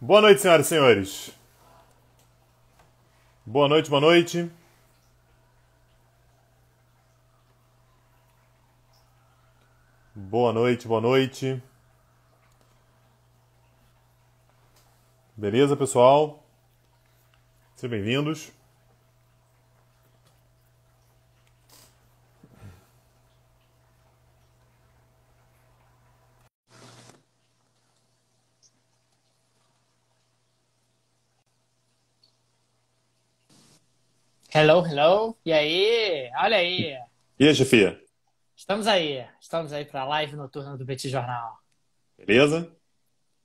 Boa noite, senhoras e senhores. Boa noite, boa noite. Boa noite, boa noite. Beleza, pessoal? Sejam bem-vindos. Hello, hello. E aí? Olha aí. E aí, chefia? Estamos aí. Estamos aí para a live noturna do Petit Jornal. Beleza?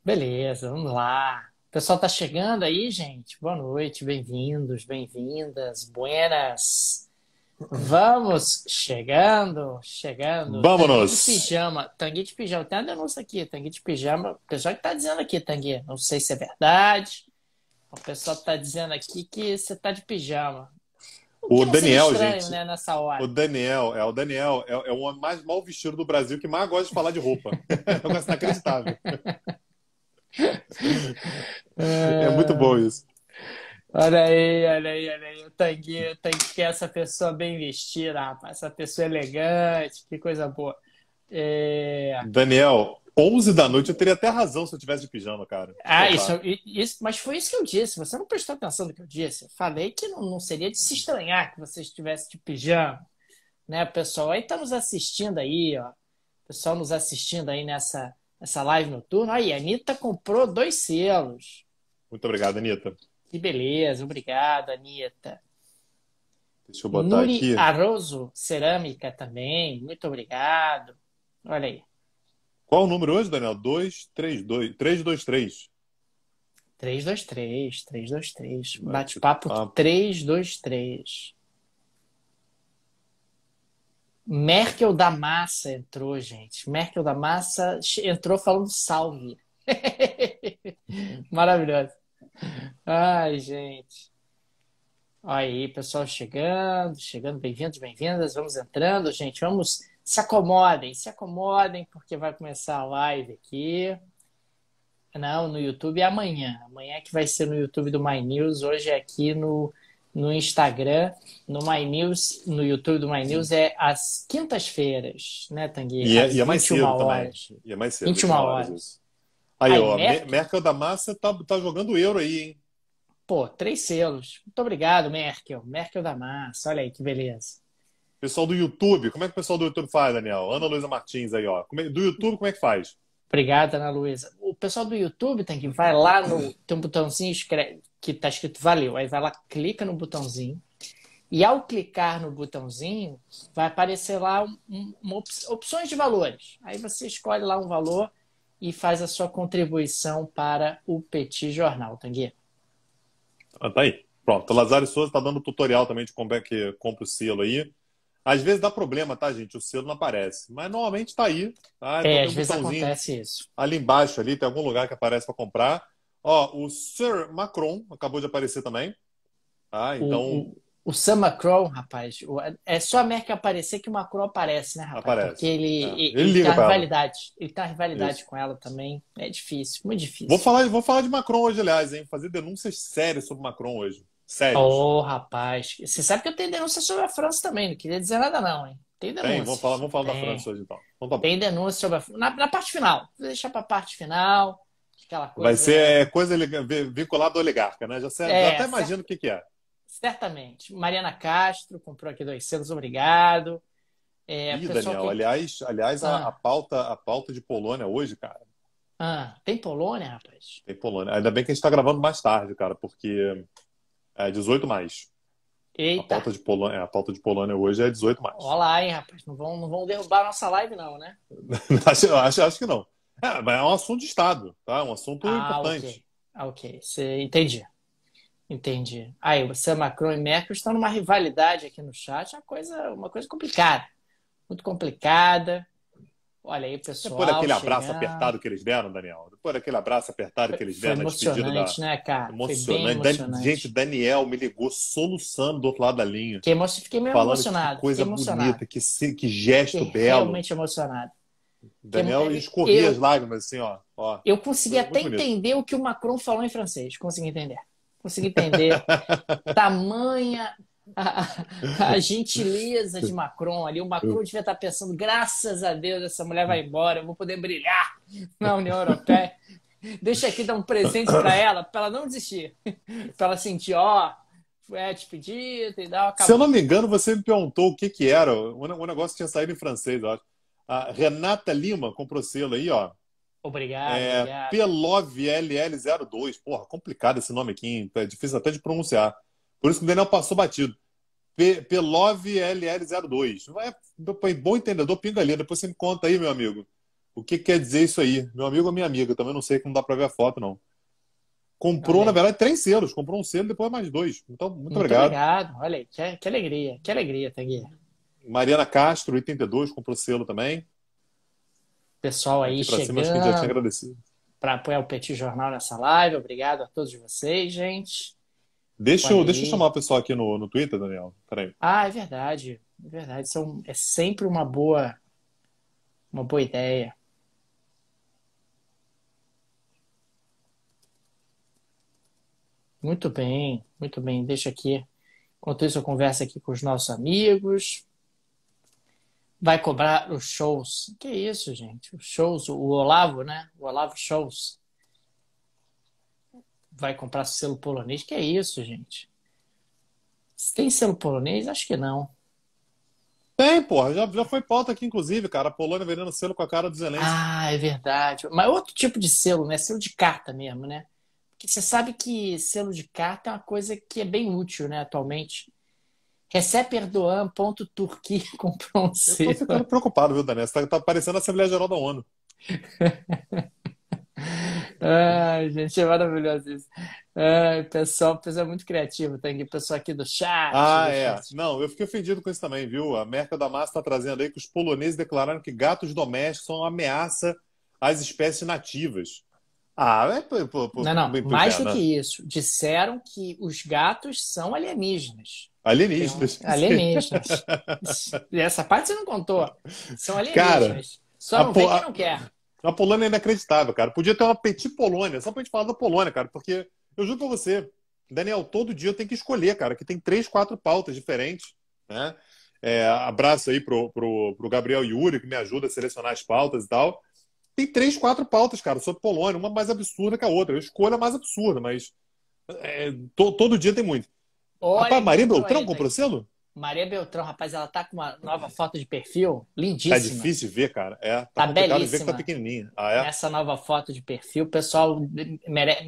Beleza, vamos lá. O pessoal tá chegando aí, gente? Boa noite, bem-vindos, bem-vindas, buenas. Vamos chegando, chegando. Tanguy de Vamos! pijama, Tanguy de pijama. Tem uma denúncia aqui, Tanguy de pijama. O pessoal que tá dizendo aqui, Tanguy, não sei se é verdade. O pessoal tá dizendo aqui que você tá de pijama. O que O não seria Daniel, estranho, gente. né, nessa O hora. Daniel, é o homem mais mal vestido do Brasil que mais gosta de falar de roupa. É um negócio inacreditável. É muito bom É, isso. olha aí, olha aí, olha aí. O Tanguy que é essa pessoa bem vestida, rapaz. Essa pessoa elegante, que coisa boa. É, Daniel, 11 da noite eu teria até razão se eu tivesse de pijama, cara. Deixa eu Ah, isso, contar. isso, mas foi isso que eu disse. Você não prestou atenção no que eu disse. Eu falei que não seria de se estranhar que você estivesse de pijama, né, pessoal? Aí tá nos assistindo aí, ó. Pessoal nos assistindo aí nessa live noturna. Aí, a Anitta comprou 2 selos. Muito obrigado, Anitta. Que beleza, obrigado, Anitta. Deixa eu botar Nuri aqui. Arroso, cerâmica também, muito obrigado. Olha aí, Qual o número hoje, Daniel? 232. 323. 323. Bate-papo Bate-papo. 323. Merkel da Massa entrou, gente. Merkel da Massa entrou falando salve. Maravilhoso. Ai, gente. Olha aí, pessoal chegando, bem-vindos, bem-vindas. Vamos entrando, gente. Vamos, se acomodem, porque vai começar a live aqui. Não, no YouTube é amanhã. Amanhã é que vai ser no YouTube do My News. Hoje é aqui no Instagram. No My News, no YouTube do My News é às quintas-feiras, né, Tanguy? E Às é mais 21 cedo também. horas. E é mais cedo, 21 21 horas horas. isso. Aí, Aí, ó, Merkel, Merkel da Massa tá jogando euro aí, hein? pô, 3 selos. Muito obrigado, Merkel. Merkel da Massa. Olha aí que beleza. Pessoal do YouTube, como é que o pessoal do YouTube faz, Daniel? Ana Luísa Martins aí, ó. Do YouTube, como é que faz? Obrigado, Ana Luísa. O pessoal do YouTube tem que vai lá no. Tem um botãozinho que tá escrito valeu. Aí vai lá, clica no botãozinho. E ao clicar no botãozinho, vai aparecer lá opções de valores. Aí você escolhe lá um valor e faz a sua contribuição para o Petit Jornal, Tanguy. Ah, tá aí. Pronto. O Lazário Souza tá dando tutorial também de como é que compra o selo aí. Às vezes dá problema, tá, gente? O selo não aparece. Mas normalmente tá aí, tá? Então É, tem às um vezes botãozinho acontece isso. ali embaixo, ali, tem algum lugar que aparece para comprar. Ó, o Sir Macron acabou de aparecer também, tá? Então, O Sam Macron, rapaz, é só a Merkel aparecer que o Macron aparece, né, rapaz? Porque aparece. É. Ele ele tem liga uma para ela. rivalidade. Ele tem uma rivalidade Isso. com ela também. É difícil, muito Vou difícil. falar, vou falar de Macron hoje, aliás, hein? Fazer denúncias sérias sobre Macron hoje. Sérias. Ô, rapaz, você sabe que eu tenho denúncia sobre a França também, não queria dizer nada não, hein? Tem Tem, denúncias. vamos falar da França Tem. hoje então. Então tá bom. Tem denúncia sobre a França. Na parte final. Vou deixar pra parte final, aquela Vai coisa... ser coisa vinculada ao oligarca, né? Já até É, imagino o que que é. certamente. Mariana Castro comprou aqui 2 selos, obrigado. É, Ih, pessoal Daniel, que... aliás, Ah, a pauta de Polônia hoje, cara, tem Polônia, rapaz? tem Polônia. Ainda bem que a gente tá gravando mais tarde, cara, porque é 18 mais. Eita. A pauta de Polônia hoje é 18 Olha mais. lá, hein, rapaz. Não vão derrubar a nossa live, não, né? Acho que não. É, mas é um assunto de Estado, tá? É um assunto Ah, ok. importante. Ah, ok. Entendi. Entendi. Aí, você, Macron e Merkel estão numa rivalidade aqui no chat. Uma coisa complicada. Muito complicada. Olha aí, Depois pessoal daquele abraço chegando. apertado que eles deram, Daniel, depois daquele abraço apertado que eles Foi deram na despedida da emocionante, né, cara? Foi bem emocionante. Gente, emocionante. Daniel me ligou soluçando do outro lado da linha, Fiquei meio falando que emocionado. Fiquei coisa emocionado. bonita, que gesto Fiquei belo. realmente emocionado. Que Daniel escorria as eu, lágrimas, assim, ó. Ó. eu consegui Muito até bonito. entender o que o Macron falou em francês. Consegui entender. Consegui entender tamanha a gentileza de Macron ali. O Macron devia estar pensando, graças a Deus, essa mulher vai embora, eu vou poder brilhar na União Europeia. Deixa aqui dar um presente para ela não desistir. Para ela sentir, ó, é despedida e tal, Se eu não acabou. me engano, você me perguntou o que que era. O negócio tinha saído em francês, eu acho. A Renata Lima comprou selo aí, ó. Obrigado, obrigado. Pelov LL02. Porra, complicado esse nome aqui, hein? É difícil até de pronunciar. Por isso que o Daniel passou batido. Pelov LL02. Bom entendedor, pinga ali. Depois você me conta aí, meu amigo. O que quer dizer isso aí? Meu amigo ou minha amiga? Também não sei, que não dá pra ver a foto, não. Olha Comprou, na aí. verdade, 3 selos. Comprou um selo e depois mais 2. Então, muito Muito obrigado. obrigado. Olha aí, que alegria, Tanguy. Mariana Castro, 82, comprou selo também. Pessoal aí Aqui pra cima, acho que a gente já tinha chegando agradecido. para apoiar o Petit Jornal nessa live. Obrigado a todos vocês, gente. Olha Deixa eu chamar aí. o pessoal aqui no Twitter, Daniel. Peraí. Ah, é verdade. É verdade. É sempre uma boa ideia. Muito bem, muito bem. Deixa aqui. Enquanto isso, eu converso aqui com os nossos amigos. Vai cobrar os shows. Que isso, gente? Os shows, o Olavo, né? O Olavo Shows. Vai comprar selo polonês. Que isso, gente? Tem selo polonês? Acho que não. Tem, porra. Já foi pauta aqui, inclusive, cara. A Polônia vendendo selo com a cara do Zelensky. Ah, é verdade. Mas outro tipo de selo, né? Selo de carta mesmo, né? Porque você sabe que selo de carta é uma coisa que é bem útil, né, atualmente. Recep Erdogan, ponto Turquia, comprou um Eu tô selo. ficando preocupado, viu, Daniel? Você tá parecendo a Assembleia Geral da ONU. Ai, gente, é maravilhoso isso. Ai, pessoal é muito criativo. Tem pessoal aqui do chat, Ah, do é. chat. Não, eu fiquei ofendido com isso também, viu? A Merkel Damasio está trazendo aí que os poloneses declararam que gatos domésticos são uma ameaça às espécies nativas. Ah, é Não, não, pro mais do inferno, que né? isso. Disseram que os gatos são alienígenas. Alienígenas. Alienígenas. E essa parte você não contou. São Cara, alienígenas. Só a, não Po- vem quem a, não quer. a Polônia é inacreditável, cara. Podia ter uma Petit Polônia, só pra gente falar da Polônia, cara, porque eu juro pra você, Daniel, todo dia eu tenho que escolher, cara, que tem 3, 4 pautas diferentes, né? Abraço aí pro Gabriel Yuri, que me ajuda a selecionar as pautas e tal. Tem 3, 4 pautas, cara, sobre Polônia, uma mais absurda que a outra. Eu escolho a mais absurda, mas todo dia tem muito. Olha Rapaz, quem Maria entrou Beltrão aí, comprou Thaís. selo? Maria Beltrão, rapaz, ela tá com uma nova foto de perfil Tá lindíssima. difícil de ver, cara. Tá Tá complicado de ver que tá belíssima pequenininha. Ah, é? nessa nova foto de perfil. O pessoal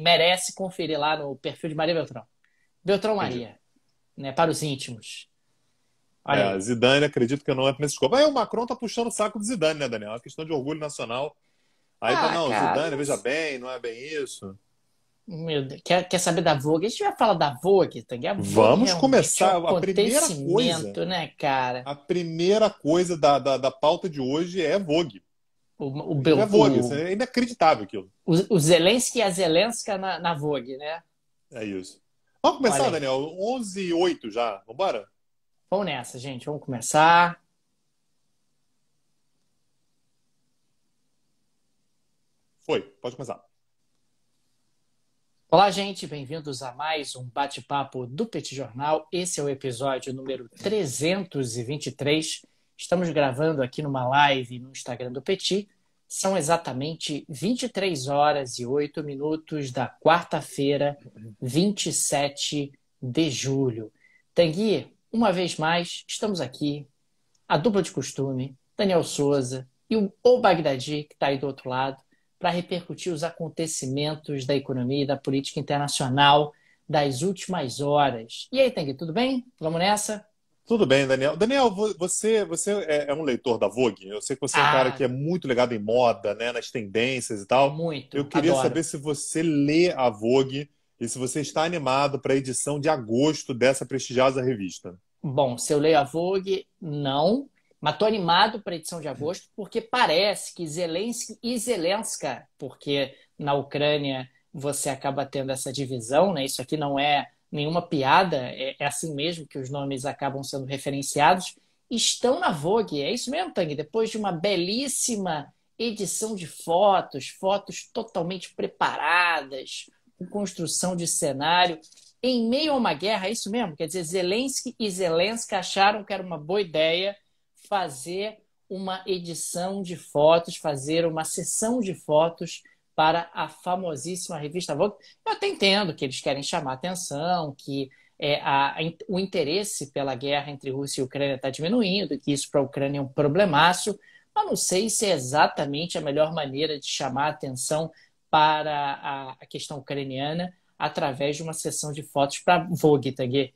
merece conferir lá no perfil de Maria Beltrão. Beltrão Entendi. Maria, né? Para os íntimos. Olha aí. Zidane, acredito que não entra nesse escopo. Aí o Macron tá puxando o saco do Zidane, né, Daniel? É uma questão de orgulho nacional. Aí tá, Ah, não, cara, Zidane, veja mas bem, não é bem isso. meu Deus, quer saber da Vogue? A gente vai falar da Vogue, Tanguy. A Vogue Vamos realmente é um começar. acontecimento, né, cara? A primeira coisa da pauta de hoje é Vogue. O, o, É Bel- Vogue, isso o, é inacreditável aquilo. o Zelensky e a Zelenska na Vogue, né? É isso. Vamos Olha começar, aí. Daniel. 11h08 já. Vambora? Vamos nessa, gente. Vamos começar. Foi, pode começar. Olá, gente. Bem-vindos a mais um bate-papo do Petit Jornal. Esse é o episódio número 323. Estamos gravando aqui numa live no Instagram do Petit. São exatamente 23 horas e 8 minutos da quarta-feira, 27 de julho. Tanguy, uma vez mais, estamos aqui, a dupla de costume, Daniel Souza e o Bagdadi, que está aí do outro lado, para repercutir os acontecimentos da economia e da política internacional das últimas horas. E aí, Tanguy, tudo bem? Vamos nessa? Tudo bem, Daniel. Daniel, você é um leitor da Vogue? Eu sei que você é um cara que Ah, é muito ligado em moda, né, nas tendências e tal. Eu muito, queria adoro. saber se você lê a Vogue e se você está animado para a edição de agosto dessa prestigiosa revista. Bom, se eu leio a Vogue, não. Mas estou animado para a edição de agosto, porque parece que Zelensky e Zelenska, porque na Ucrânia você acaba tendo essa divisão, né? Isso aqui não é nenhuma piada, é assim mesmo que os nomes acabam sendo referenciados, estão na Vogue. É isso mesmo, Tang? Depois de uma belíssima edição de fotos, fotos totalmente preparadas, com construção de cenário, em meio a uma guerra, é isso mesmo? Quer dizer, Zelensky e Zelensky acharam que era uma boa ideia fazer uma edição de fotos, fazer uma sessão de fotos para a famosíssima revista Vogue. Eu até entendo que eles querem chamar atenção, que o interesse pela guerra entre Rússia e Ucrânia está diminuindo, que isso para a Ucrânia é um problemaço, mas não sei se é exatamente a melhor maneira de chamar atenção para a questão ucraniana através de uma sessão de fotos para Vogue, Tanguy.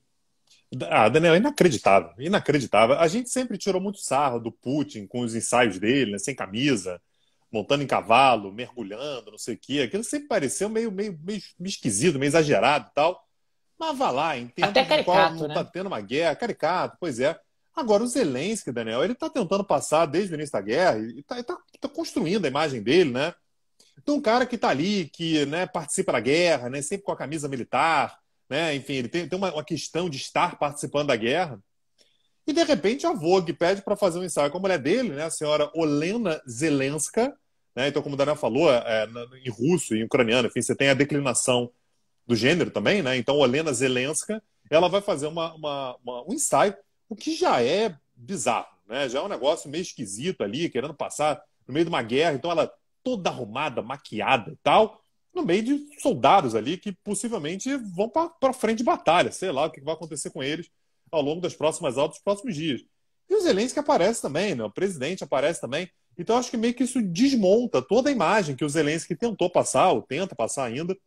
Ah, Daniel, é inacreditável, inacreditável. A gente sempre tirou muito sarro do Putin com os ensaios dele, né, sem camisa, montando em cavalo, mergulhando, não sei o quê. Aquilo sempre pareceu meio esquisito, meio exagerado e tal. Mas vá lá, em Até tempos no qual caricato, não está né? tendo uma guerra, caricato, pois é. Agora, o Zelensky, Daniel, ele está tentando passar desde o início da guerra e está construindo a imagem dele, né? Então, um cara que está ali, que, né, participa da guerra, né, sempre com a camisa militar, né, enfim, ele tem uma questão de estar participando da guerra. E, de repente, a Vogue pede para fazer um ensaio com a mulher dele, né, a senhora Olena Zelenska. Né, então, como o Daniel falou, em russo e em ucraniano, enfim, você tem a declinação do gênero também, né? Então, Olena Zelenska, ela vai fazer um ensaio, o que já é bizarro, né? Já é um negócio meio esquisito ali, querendo passar no meio de uma guerra. Então, ela toda arrumada, maquiada e tal, no meio de soldados ali que possivelmente vão para frente de batalha. Sei lá o que vai acontecer com eles ao longo das próximas aulas, dos próximos dias. E o Zelensky aparece também, né? O presidente aparece também. Então, acho que meio que isso desmonta toda a imagem que o Zelensky tentou passar, ou tenta passar ainda,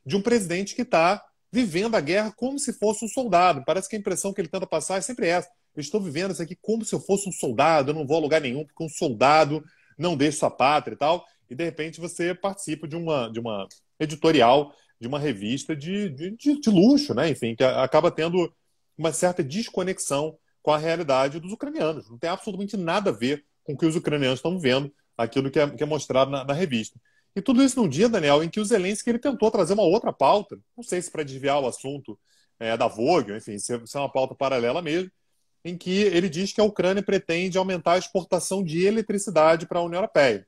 de um presidente que está vivendo a guerra como se fosse um soldado. Parece que a impressão que ele tenta passar é sempre essa. Eu estou vivendo isso aqui como se eu fosse um soldado, eu não vou a lugar nenhum, porque um soldado não deixa sua pátria e tal. E, de repente, você participa de uma editorial, de uma revista de luxo, né? Enfim, que acaba tendo uma certa desconexão com a realidade dos ucranianos. Não tem absolutamente nada a ver com o que os ucranianos estão vendo, aquilo que é mostrado na revista. E tudo isso num dia, Daniel, em que o Zelensky ele tentou trazer uma outra pauta, não sei se para desviar o assunto da Vogue, enfim, se é uma pauta paralela mesmo, em que ele diz que a Ucrânia pretende aumentar a exportação de eletricidade para a União Europeia.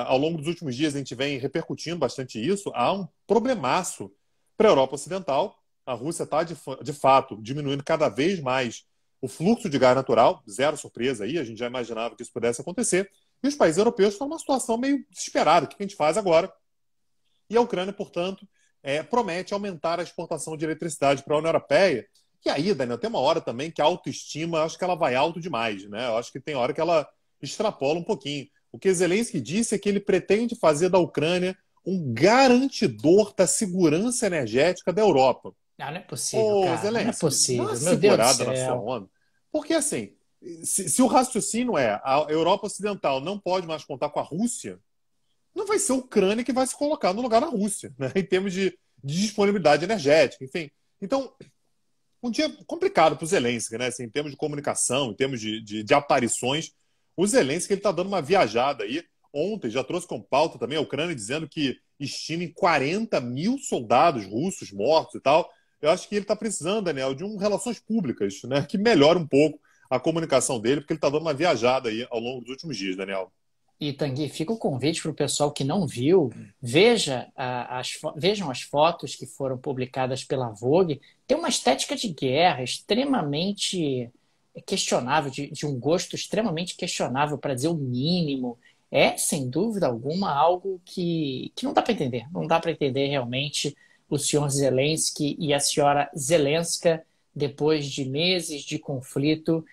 Ao longo dos últimos dias, a gente vem repercutindo bastante isso. Há um problemaço para a Europa Ocidental. A Rússia está, de fato, diminuindo cada vez mais o fluxo de gás natural. Zero surpresa aí, a gente já imaginava que isso pudesse acontecer. E os países europeus estão numa situação meio desesperada. O que a gente faz agora? E a Ucrânia, portanto, promete aumentar a exportação de eletricidade para a União Europeia. E aí, Daniel, tem uma hora também que a autoestima, acho que ela vai alto demais, né? Eu acho que tem hora que ela extrapola um pouquinho. O que Zelensky disse é que ele pretende fazer da Ucrânia um garantidor da segurança energética da Europa. Não, não é possível, Ô, cara. Não é Zelensky, dá uma possível. Meu Deus do segurada na sua céu. onda. Porque, assim, se o raciocínio é a Europa Ocidental não pode mais contar com a Rússia, não vai ser a Ucrânia que vai se colocar no lugar da Rússia, né? Em termos de disponibilidade energética, enfim. Então, um dia complicado para o Zelensky, né? Assim, em termos de comunicação, em termos de aparições. O Zelensky está dando uma viajada aí. Ontem já trouxe com pauta também a Ucrânia dizendo que estima em 40 mil soldados russos mortos e tal. Eu acho que ele está precisando, Daniel, de relações públicas, né? Que melhore um pouco a comunicação dele, porque ele está dando uma viajada aí ao longo dos últimos dias, Daniel. E, Tanguy, fica o convite para o pessoal que não viu, vejam as fotos que foram publicadas pela Vogue. Tem uma estética de guerra extremamente questionável, de um gosto extremamente questionável, para dizer o mínimo. É, sem dúvida alguma, algo que não dá para entender. Não dá para entender realmente o senhor Zelensky e a senhora Zelenska, depois de meses de conflito,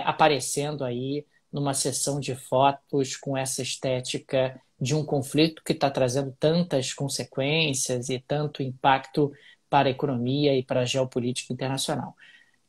aparecendo aí numa sessão de fotos com essa estética de um conflito que está trazendo tantas consequências e tanto impacto para a economia e para a geopolítica internacional.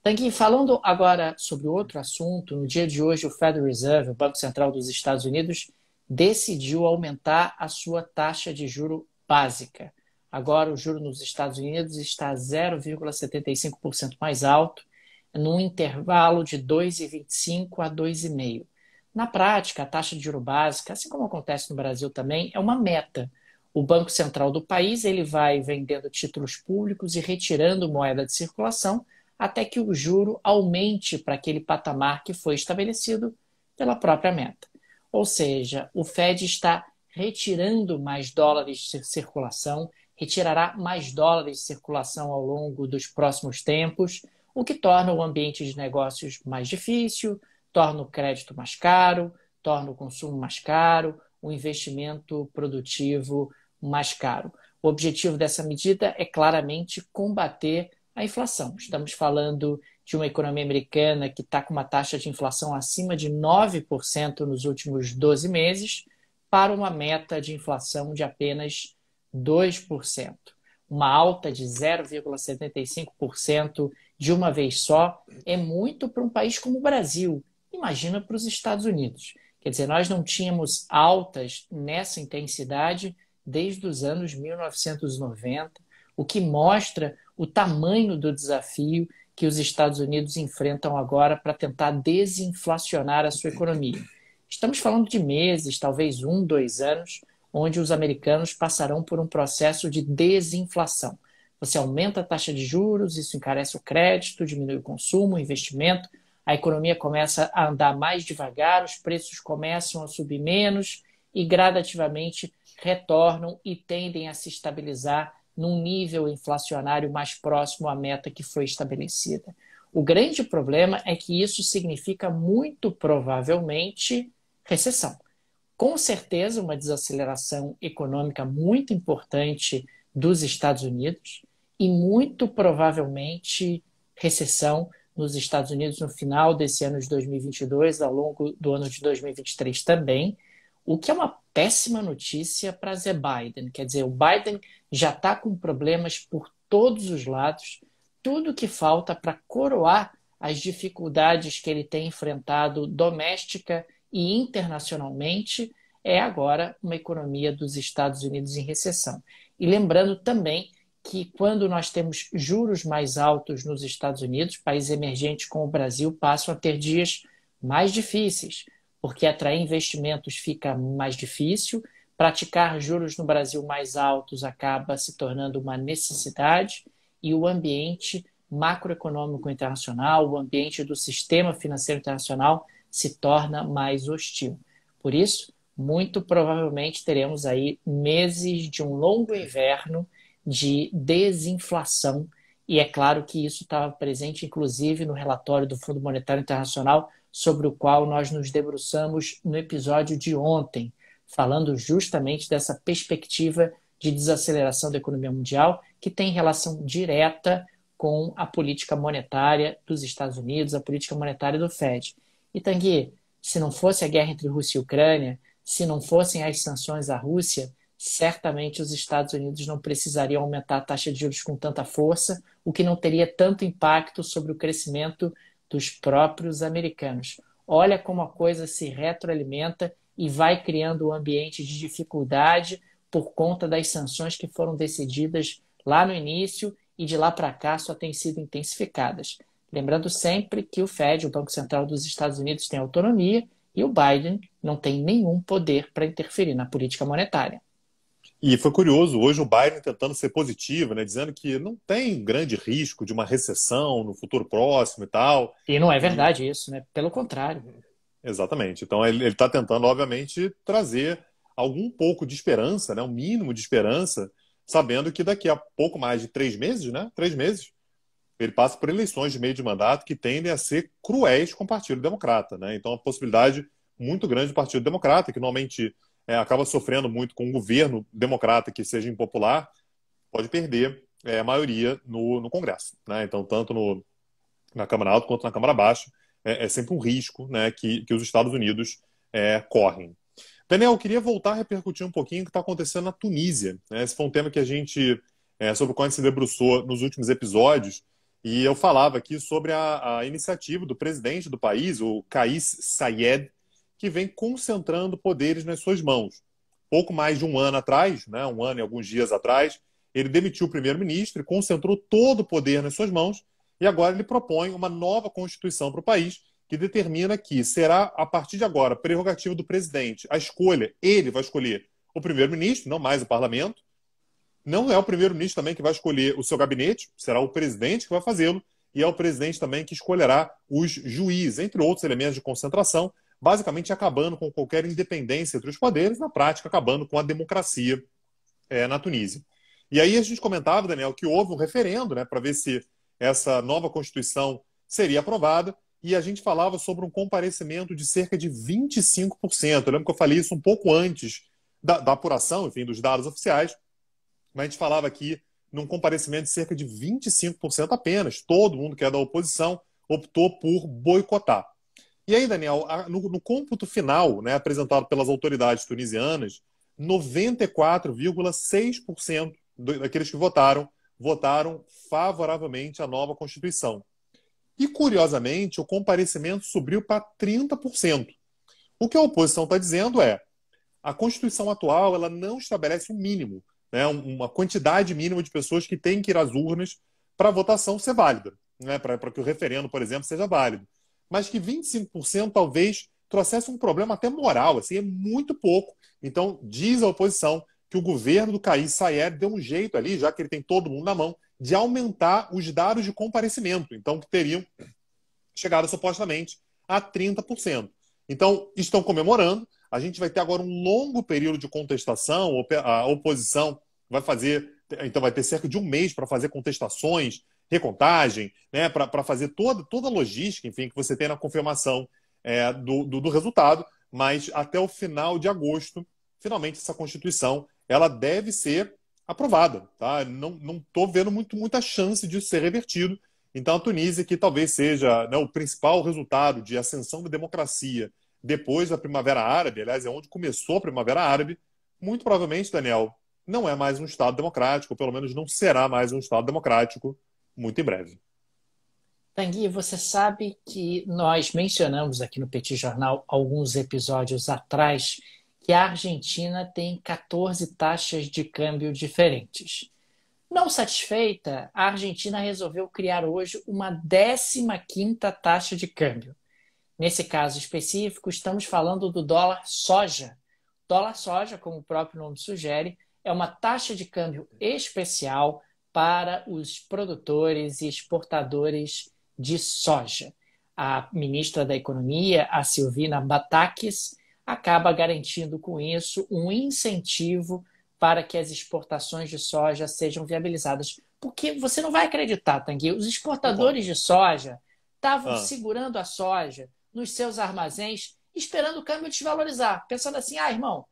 Tanguy, falando agora sobre outro assunto, no dia de hoje o Federal Reserve, o Banco Central dos Estados Unidos, decidiu aumentar a sua taxa de juro básica. Agora o juro nos Estados Unidos está 0,75% mais alto, num intervalo de 2,25 a 2,5. Na prática, a taxa de juro básica, assim como acontece no Brasil também, é uma meta. O Banco Central do país ele vai vendendo títulos públicos e retirando moeda de circulação até que o juro aumente para aquele patamar que foi estabelecido pela própria meta. Ou seja, o Fed está retirando mais dólares de circulação, retirará mais dólares de circulação ao longo dos próximos tempos, o que torna o ambiente de negócios mais difícil, torna o crédito mais caro, torna o consumo mais caro, o investimento produtivo mais caro. O objetivo dessa medida é claramente combater a inflação. Estamos falando de uma economia americana que está com uma taxa de inflação acima de 9% nos últimos 12 meses, para uma meta de inflação de apenas 2%. Uma alta de 0,75% de uma vez só é muito para um país como o Brasil. Imagina para os Estados Unidos. Quer dizer, nós não tínhamos altas nessa intensidade desde os anos 1990, o que mostra o tamanho do desafio que os Estados Unidos enfrentam agora para tentar desinflacionar a sua economia. Estamos falando de meses, talvez 1, 2 anos, onde os americanos passarão por um processo de desinflação. Você aumenta a taxa de juros, isso encarece o crédito, diminui o consumo, o investimento, a economia começa a andar mais devagar, os preços começam a subir menos e gradativamente retornam e tendem a se estabilizar num nível inflacionário mais próximo à meta que foi estabelecida. O grande problema é que isso significa muito provavelmente recessão. Com certeza, uma desaceleração econômica muito importante dos Estados Unidos e muito provavelmente recessão nos Estados Unidos no final desse ano de 2022, ao longo do ano de 2023 também, o que é uma péssima notícia para Zé Biden. Quer dizer, o Biden já está com problemas por todos os lados, tudo que falta para coroar as dificuldades que ele tem enfrentado doméstica e internacionalmente é agora uma economia dos Estados Unidos em recessão. E lembrando também que quando nós temos juros mais altos nos Estados Unidos, países emergentes como o Brasil passam a ter dias mais difíceis, porque atrair investimentos fica mais difícil, praticar juros no Brasil mais altos acaba se tornando uma necessidade e o ambiente macroeconômico internacional, o ambiente do sistema financeiro internacional se torna mais hostil. Por isso, muito provavelmente teremos aí meses de um longo inverno de desinflação e é claro que isso estava presente inclusive no relatório do Fundo Monetário Internacional sobre o qual nós nos debruçamos no episódio de ontem, falando justamente dessa perspectiva de desaceleração da economia mundial que tem relação direta com a política monetária dos Estados Unidos, a política monetária do Fed. E Tanguy, se não fosse a guerra entre Rússia e Ucrânia, se não fossem as sanções à Rússia, certamente os Estados Unidos não precisariam aumentar a taxa de juros com tanta força, o que não teria tanto impacto sobre o crescimento dos próprios americanos. Olha como a coisa se retroalimenta e vai criando um ambiente de dificuldade por conta das sanções que foram decididas lá no início e de lá para cá só têm sido intensificadas. Lembrando sempre que o Fed, o Banco Central dos Estados Unidos, tem autonomia e o Biden não tem nenhum poder para interferir na política monetária. E foi curioso, hoje o Biden tentando ser positivo, né, dizendo que não tem grande risco de uma recessão no futuro próximo e tal. E não é verdade isso, né? Pelo contrário. Exatamente. Então ele está tentando, obviamente, trazer algum pouco de esperança, né, um mínimo de esperança, sabendo que daqui a pouco mais de 3 meses, né, 3 meses, ele passa por eleições de meio de mandato que tendem a ser cruéis com o Partido Democrata, né? Então, a possibilidade muito grande do Partido Democrata, que normalmente acaba sofrendo muito com um governo democrata que seja impopular, pode perder a maioria no Congresso, né? Então, tanto na Câmara Alta quanto na Câmara Baixa, é sempre um risco, né, que os Estados Unidos correm. Daniel, eu queria voltar a repercutir um pouquinho o que está acontecendo na Tunísia, né? Esse foi um tema que a gente, sobre o qual a gente se debruçou nos últimos episódios, e eu falava aqui sobre a iniciativa do presidente do país, o Kais Saied, que vem concentrando poderes nas suas mãos. Pouco mais de um ano atrás, né, um ano e alguns dias atrás, ele demitiu o primeiro-ministro e concentrou todo o poder nas suas mãos, e agora ele propõe uma nova constituição para o país, que determina que será, a partir de agora, prerrogativa do presidente a escolha, ele vai escolher o primeiro-ministro, não mais o parlamento. Não é o primeiro-ministro também que vai escolher o seu gabinete, será o presidente que vai fazê-lo, e é o presidente também que escolherá os juízes, entre outros elementos de concentração, basicamente acabando com qualquer independência entre os poderes, na prática acabando com a democracia na Tunísia. E aí a gente comentava, Daniel, que houve um referendo, né, para ver se essa nova Constituição seria aprovada, e a gente falava sobre um comparecimento de cerca de 25%. Eu lembro que eu falei isso um pouco antes da apuração, enfim, dos dados oficiais, mas a gente falava aqui num comparecimento de cerca de 25% apenas. Todo mundo que é da oposição optou por boicotar. E aí, Daniel, no cômputo final, né, apresentado pelas autoridades tunisianas, 94,6% daqueles que votaram favoravelmente à nova Constituição. E, curiosamente, o comparecimento subiu para 30%. O que a oposição está dizendo é: a Constituição atual ela não estabelece um mínimo, né, uma quantidade mínima de pessoas que têm que ir às urnas para a votação ser válida, né, para que o referendo, por exemplo, seja válido. Mas que 25% talvez trouxesse um problema até moral, assim, é muito pouco. Então, diz a oposição que o governo do Kais Saied deu um jeito ali, já que ele tem todo mundo na mão, de aumentar os dados de comparecimento, então que teriam chegado supostamente a 30%. Então, estão comemorando. A gente vai ter agora um longo período de contestação, a oposição vai ter cerca de um mês para fazer contestações, recontagem, né, para fazer toda a logística, enfim, que você tem na confirmação do resultado, mas até o final de agosto, finalmente essa Constituição ela deve ser aprovada. Tá? Não estou vendo muita chance disso ser revertido. Então a Tunísia, que talvez seja, né, o principal resultado de ascensão da democracia depois da Primavera Árabe, aliás, é onde começou a Primavera Árabe, muito provavelmente, Daniel, não é mais um Estado democrático, ou pelo menos não será mais um Estado democrático muito em breve. Tanguy, você sabe que nós mencionamos aqui no Petit Jornal, alguns episódios atrás, que a Argentina tem 14 taxas de câmbio diferentes. Não satisfeita, a Argentina resolveu criar hoje uma 15ª taxa de câmbio. Nesse caso específico, estamos falando do dólar soja. Dólar soja, como o próprio nome sugere, é uma taxa de câmbio especial para os produtores e exportadores de soja. A ministra da Economia, a Silvina Batakis, acaba garantindo com isso um incentivo para que as exportações de soja sejam viabilizadas. Porque você não vai acreditar, Tanguy, os exportadores de soja estavam segurando a soja nos seus armazéns, esperando o câmbio desvalorizar, pensando assim: irmão,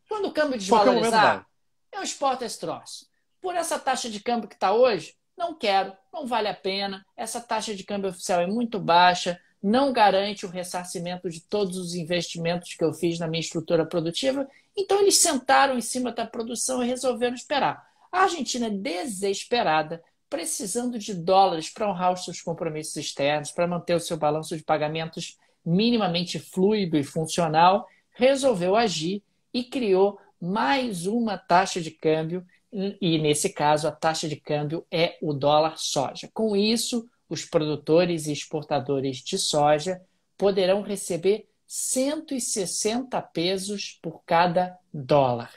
quando o câmbio desvalorizar, eu exporto esse troço. Por essa taxa de câmbio que está hoje, não quero, não vale a pena, essa taxa de câmbio oficial é muito baixa, não garante o ressarcimento de todos os investimentos que eu fiz na minha estrutura produtiva. Então eles sentaram em cima da produção e resolveram esperar. A Argentina é desesperada, precisando de dólares para honrar os seus compromissos externos, para manter o seu balanço de pagamentos minimamente fluido e funcional, resolveu agir e criou mais uma taxa de câmbio, e nesse caso a taxa de câmbio é o dólar soja. Com isso, os produtores e exportadores de soja poderão receber 160 pesos por cada dólar.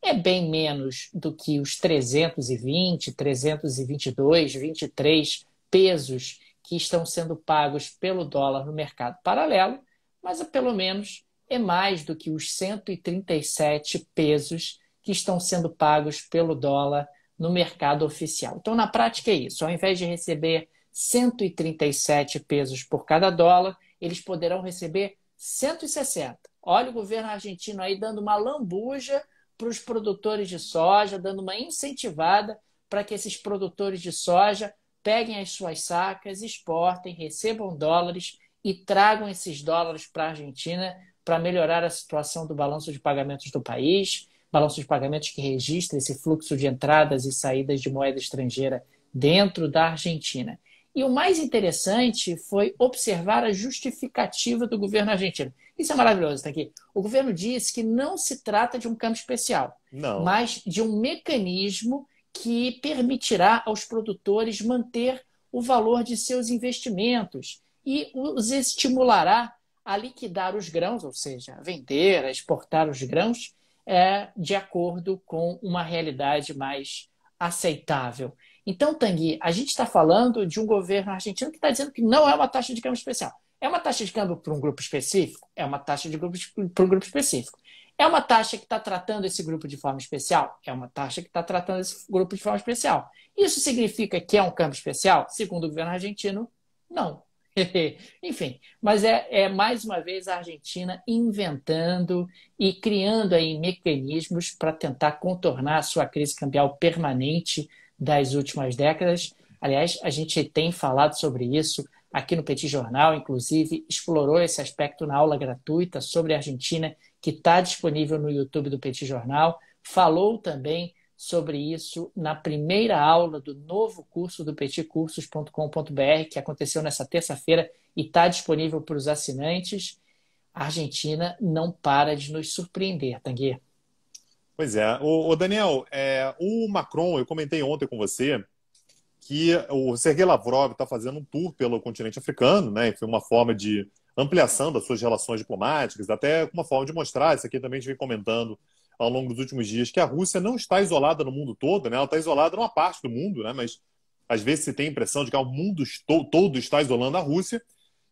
É bem menos do que os 320, 322, 23 pesos que estão sendo pagos pelo dólar no mercado paralelo, mas pelo menos é mais do que os 137 pesos que estão sendo pagos pelo dólar no mercado oficial. Então, na prática é isso. Ao invés de receber 137 pesos por cada dólar, eles poderão receber 160. Olha o governo argentino aí dando uma lambuja para os produtores de soja, dando uma incentivada para que esses produtores de soja peguem as suas sacas, exportem, recebam dólares e tragam esses dólares para a Argentina para melhorar a situação do balanço de pagamentos do país, balanço de pagamentos que registra esse fluxo de entradas e saídas de moeda estrangeira dentro da Argentina. E o mais interessante foi observar a justificativa do governo argentino. Isso é maravilhoso, tá aqui. O governo disse que não se trata de um câmbio especial, mas de um mecanismo que permitirá aos produtores manter o valor de seus investimentos e os estimulará a liquidar os grãos, ou seja, a vender, a exportar os grãos, de acordo com uma realidade mais aceitável. Então, Tanguy, a gente está falando de um governo argentino que está dizendo que não é uma taxa de câmbio especial. É uma taxa de câmbio para um grupo específico? É uma taxa de grupo para um grupo específico. É uma taxa que está tratando esse grupo de forma especial? É uma taxa que está tratando esse grupo de forma especial. Isso significa que é um câmbio especial? Segundo o governo argentino, não. Enfim, mas é mais uma vez a Argentina inventando e criando aí mecanismos para tentar contornar a sua crise cambial permanente das últimas décadas. Aliás, a gente tem falado sobre isso aqui no Petit Jornal, inclusive explorou esse aspecto na aula gratuita sobre a Argentina, que está disponível no YouTube do Petit Jornal. Falou também sobre isso na primeira aula do novo curso do petcursos.com.br, que aconteceu nessa terça-feira e está disponível para os assinantes. A Argentina não para de nos surpreender, Tanguy. Pois é. Daniel, o Macron, eu comentei ontem com você que o Sergei Lavrov está fazendo um tour pelo continente africano, né? E foi uma forma de ampliação das suas relações diplomáticas, até uma forma de mostrar, isso aqui também a gente vem comentando ao longo dos últimos dias, que a Rússia não está isolada no mundo todo, né? Ela está isolada numa parte do mundo, né? Mas às vezes se tem a impressão de que o mundo todo está isolando a Rússia.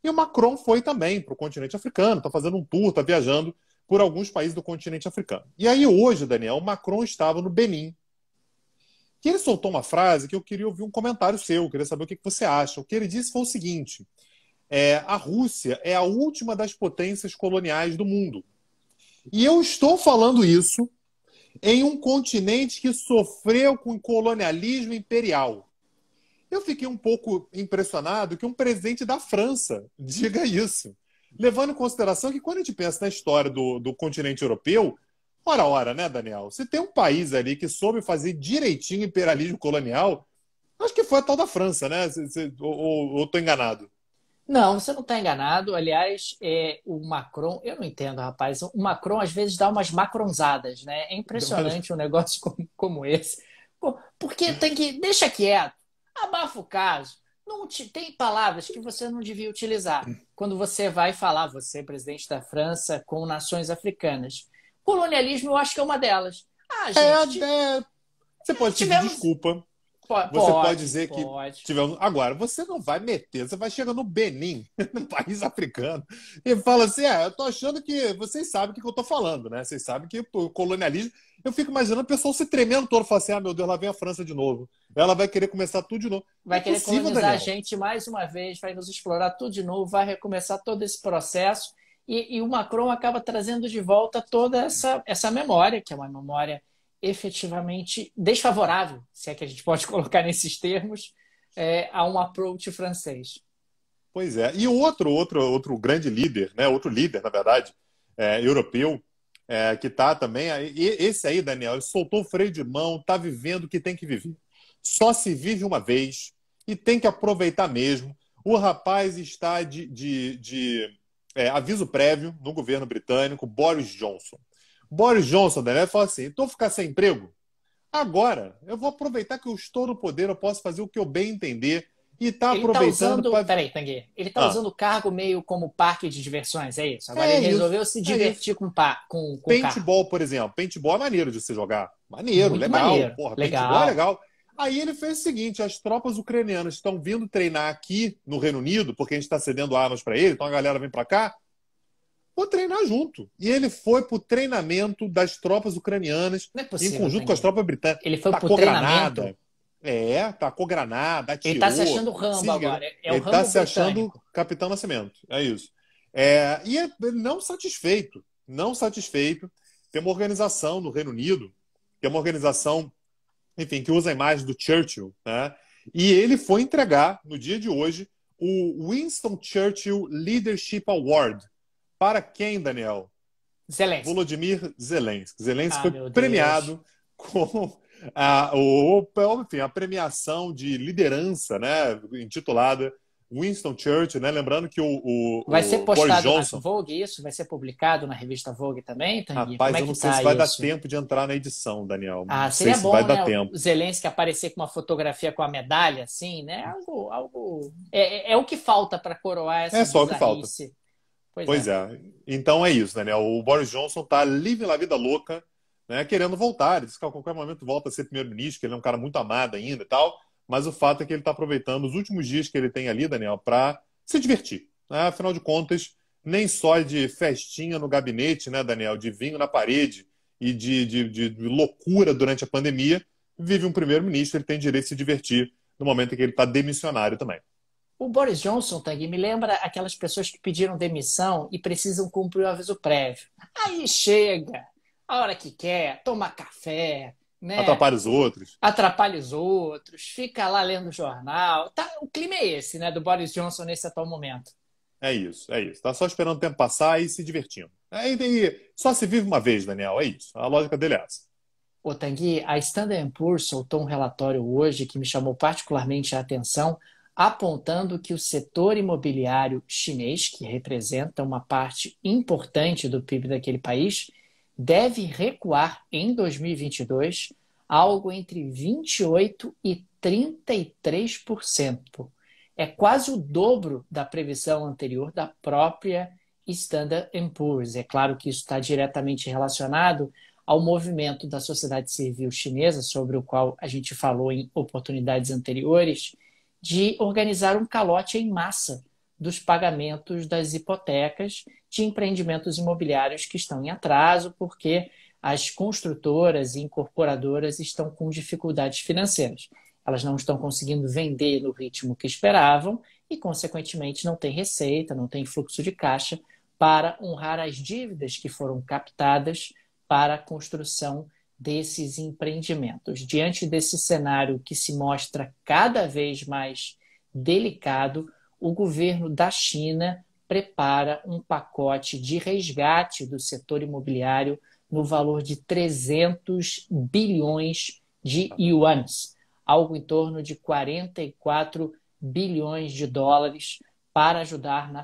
E o Macron foi também para o continente africano, está fazendo um tour, está viajando por alguns países do continente africano. E aí hoje, Daniel, o Macron estava no Benin, que ele soltou uma frase que eu queria ouvir um comentário seu, eu queria saber o que você acha. O que ele disse foi o seguinte: a Rússia é a última das potências coloniais do mundo. E eu estou falando isso em um continente que sofreu com colonialismo imperial. Eu fiquei um pouco impressionado que um presidente da França diga isso, levando em consideração que quando a gente pensa na história do continente europeu, ora, né, Daniel? Se tem um país ali que soube fazer direitinho imperialismo colonial, acho que foi a tal da França, né? Ou estou enganado? Não, você não está enganado. Aliás, o Macron, eu não entendo, rapaz. O Macron às vezes dá umas macronzadas, né? É impressionante um negócio como esse. Pô, porque tem que. Deixa quieto, abafa o caso. Não tem palavras que você não devia utilizar quando você vai falar, você, presidente da França, com nações africanas. Colonialismo, eu acho que é uma delas. Ah, gente, você pode pedir tivemos. desculpa. Você pode dizer que tivemos. Agora, você não vai meter, você vai chegar no Benin, num país africano, e fala assim: eu tô achando que vocês sabem o que eu tô falando, né? Vocês sabem que o colonialismo. Eu fico imaginando o pessoal se tremendo todo, falando assim: meu Deus, lá vem a França de novo. Ela vai querer começar tudo de novo. Vai querer colonizar a gente mais uma vez, vai nos explorar tudo de novo, vai recomeçar todo esse processo. E o Macron acaba trazendo de volta toda essa memória, que é uma memória efetivamente desfavorável, se é que a gente pode colocar nesses termos, a um approach francês. Pois é. E outro grande líder, né? Outro líder, na verdade, europeu, que está também. Esse aí, Daniel, ele soltou o freio de mão, está vivendo o que tem que viver. Só se vive uma vez e tem que aproveitar mesmo. O rapaz está de aviso prévio no governo britânico, Boris Johnson. Boris Johnson, Daniel, fala assim: então ficar sem emprego? Agora, eu vou aproveitar que eu estou no poder, eu posso fazer o que eu bem entender e está aproveitando... Peraí, Tanguy. Ele está usando o cargo meio como parque de diversões, é isso? Agora ele resolveu se divertir com paintball, por exemplo. Paintball é maneiro de se jogar. Maneiro, muito legal. Maneiro. Porra, legal. Paintball é legal. Aí ele fez o seguinte: as tropas ucranianas estão vindo treinar aqui no Reino Unido, porque a gente está cedendo armas para ele, então a galera vem para cá. Vou treinar junto. E ele foi pro treinamento das tropas ucranianas, em conjunto com as tropas britânicas. Ele foi pro treinamento? Granada. Tacou granada, atirou. Ele tá se achando Rambo agora. Ele tá se achando Capitão Nascimento. É isso. E ele não satisfeito. Não satisfeito. Tem uma organização no Reino Unido, que é uma organização, enfim, que usa a imagem do Churchill, né? E ele foi entregar, no dia de hoje, o Winston Churchill Leadership Award. Para quem, Daniel? Zelensky. Volodymyr Zelensky. Zelensky foi premiado com a premiação de liderança, né, intitulada Winston Churchill, né? Lembrando que vai ser postado Boris Johnson... na Vogue, isso? Vai ser publicado na revista Vogue também, Tanguy? Rapaz, eu não sei se vai dar tempo de entrar na edição, Daniel. Seria bom, vai né? Dar tempo. O Zelensky aparecer com uma fotografia com a medalha, assim, né? Algo... É o que falta para coroar essa só o que falta. Pois é. Então é isso, Daniel. O Boris Johnson tá livre na vida louca, né, querendo voltar. Ele disse que a qualquer momento volta a ser primeiro-ministro, que ele é um cara muito amado ainda e tal. Mas o fato é que ele está aproveitando os últimos dias que ele tem ali, Daniel, para se divertir. Afinal de contas, nem só de festinha no gabinete, né, Daniel, de vinho na parede e de loucura durante a pandemia, vive um primeiro-ministro, ele tem direito de se divertir no momento em que ele está demissionário também. O Boris Johnson, Tang, me lembra aquelas pessoas que pediram demissão e precisam cumprir o aviso prévio. Aí chega, a hora que quer, toma café, né? Atrapalha os outros. Atrapalha os outros, fica lá lendo jornal. Tá, o clima é esse, né, do Boris Johnson nesse atual momento. É isso, é isso. Tá só esperando o tempo passar e se divertindo. Só se vive uma vez, Daniel, é isso. A lógica dele é essa. Ô, Tanguy, a Standard Poor's soltou um relatório hoje que me chamou particularmente a atenção, apontando que o setor imobiliário chinês, que representa uma parte importante do PIB daquele país, deve recuar em 2022 algo entre 28% e 33%. É quase o dobro da previsão anterior da própria Standard Poor's. É claro que isso está diretamente relacionado ao movimento da sociedade civil chinesa, sobre o qual a gente falou em oportunidades anteriores, de organizar um calote em massa dos pagamentos das hipotecas de empreendimentos imobiliários que estão em atraso, porque as construtoras e incorporadoras estão com dificuldades financeiras. Elas não estão conseguindo vender no ritmo que esperavam e, consequentemente, não têm receita, não têm fluxo de caixa para honrar as dívidas que foram captadas para a construção desses empreendimentos. Diante desse cenário que se mostra cada vez mais delicado, o governo da China prepara um pacote de resgate do setor imobiliário no valor de 300 bilhões de yuans, algo em torno de 44 bilhões de dólares, para ajudar na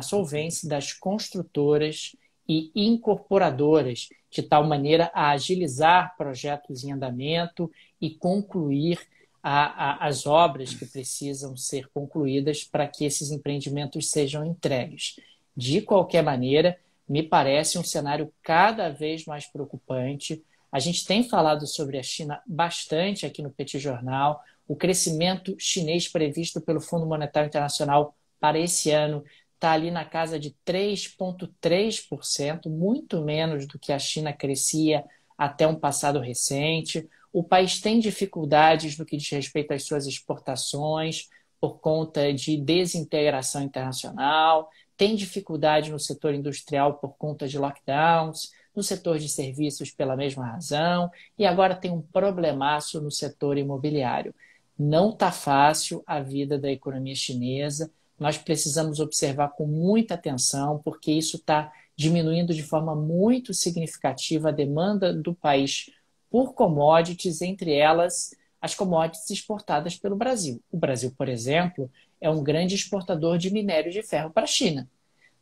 solvência das construtoras e incorporadoras, de tal maneira a agilizar projetos em andamento e concluir as obras que precisam ser concluídas para que esses empreendimentos sejam entregues. De qualquer maneira, me parece um cenário cada vez mais preocupante. A gente tem falado sobre a China bastante aqui no Petit Jornal. O crescimento chinês previsto pelo Fundo Monetário Internacional para esse ano está ali na casa de 3,3%, muito menos do que a China crescia até um passado recente. O país tem dificuldades no que diz respeito às suas exportações por conta de desintegração internacional, tem dificuldade no setor industrial por conta de lockdowns, no setor de serviços pela mesma razão, e agora tem um problemaço no setor imobiliário. Não está fácil a vida da economia chinesa. Nós precisamos observar com muita atenção, porque isso está diminuindo de forma muito significativa a demanda do país por commodities, entre elas as commodities exportadas pelo Brasil. O Brasil, por exemplo, é um grande exportador de minério de ferro para a China.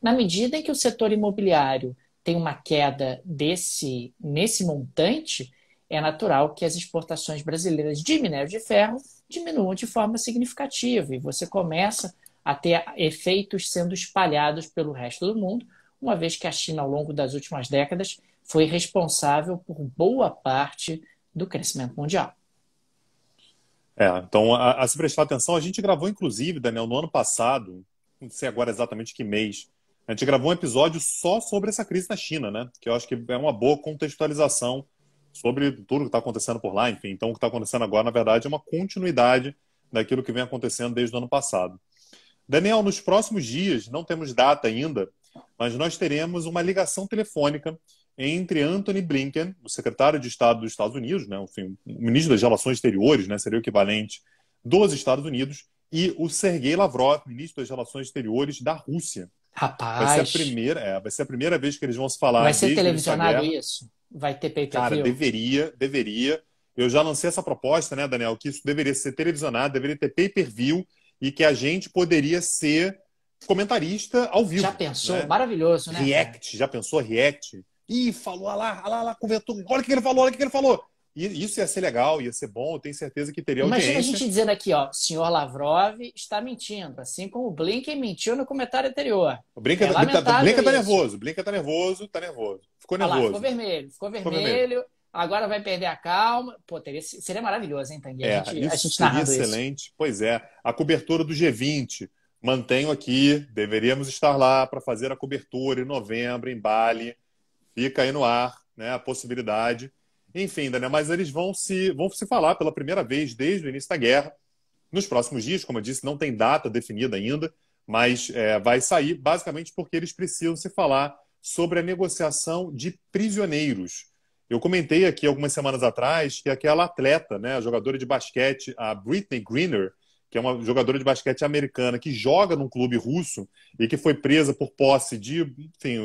Na medida em que o setor imobiliário tem uma queda nesse montante, é natural que as exportações brasileiras de minério de ferro diminuam de forma significativa e você começa a ter efeitos sendo espalhados pelo resto do mundo, uma vez que a China, ao longo das últimas décadas, foi responsável por boa parte do crescimento mundial. Então, a se prestar atenção, a gente gravou, inclusive, Daniel, no ano passado, não sei agora exatamente que mês, a gente gravou um episódio só sobre essa crise na China, né? Que eu acho que é uma boa contextualização sobre tudo que está acontecendo por lá, enfim. Então, o que está acontecendo agora, na verdade, é uma continuidade daquilo que vem acontecendo desde o ano passado. Daniel, nos próximos dias, não temos data ainda, mas nós teremos uma ligação telefônica entre Antony Blinken, o secretário de Estado dos Estados Unidos, né, enfim, o ministro das Relações Exteriores, né, seria o equivalente dos Estados Unidos, e o Sergei Lavrov, ministro das Relações Exteriores da Rússia. Rapaz! Vai ser a primeira vez que eles vão se falar. Vai ser televisionado isso? Vai ter pay-per-view? Cara, deveria. Eu já lancei essa proposta, né, Daniel, que isso deveria ser televisionado, deveria ter pay-per-view e que a gente poderia ser comentarista ao vivo. Já pensou? Né? Maravilhoso, né? React, já pensou? React? Ih, falou, olha lá, comentou, olha o que ele falou, olha o que ele falou. E isso ia ser legal, ia ser bom, eu tenho certeza que teria audiência. Imagina a gente dizendo aqui, ó, senhor Lavrov está mentindo, assim como o Blinken mentiu no comentário anterior. O Blinken tá nervoso, tá nervoso. Ficou nervoso. Ficou vermelho. Agora vai perder a calma. Pô, seria maravilhoso, hein, Tanguy? A gente seria narrando excelente. Isso. Pois é. A cobertura do G20, Mantenho aqui, deveríamos estar lá para fazer a cobertura em novembro, em Bali. Fica aí no ar, né, a possibilidade. Enfim, Daniel, mas eles vão se falar pela primeira vez desde o início da guerra. Nos próximos dias, como eu disse, não tem data definida ainda, mas vai sair basicamente porque eles precisam se falar sobre a negociação de prisioneiros. Eu comentei aqui algumas semanas atrás que aquela atleta, né, a jogadora de basquete, a Brittney Griner, que é uma jogadora de basquete americana que joga num clube russo e que foi presa por posse de, enfim,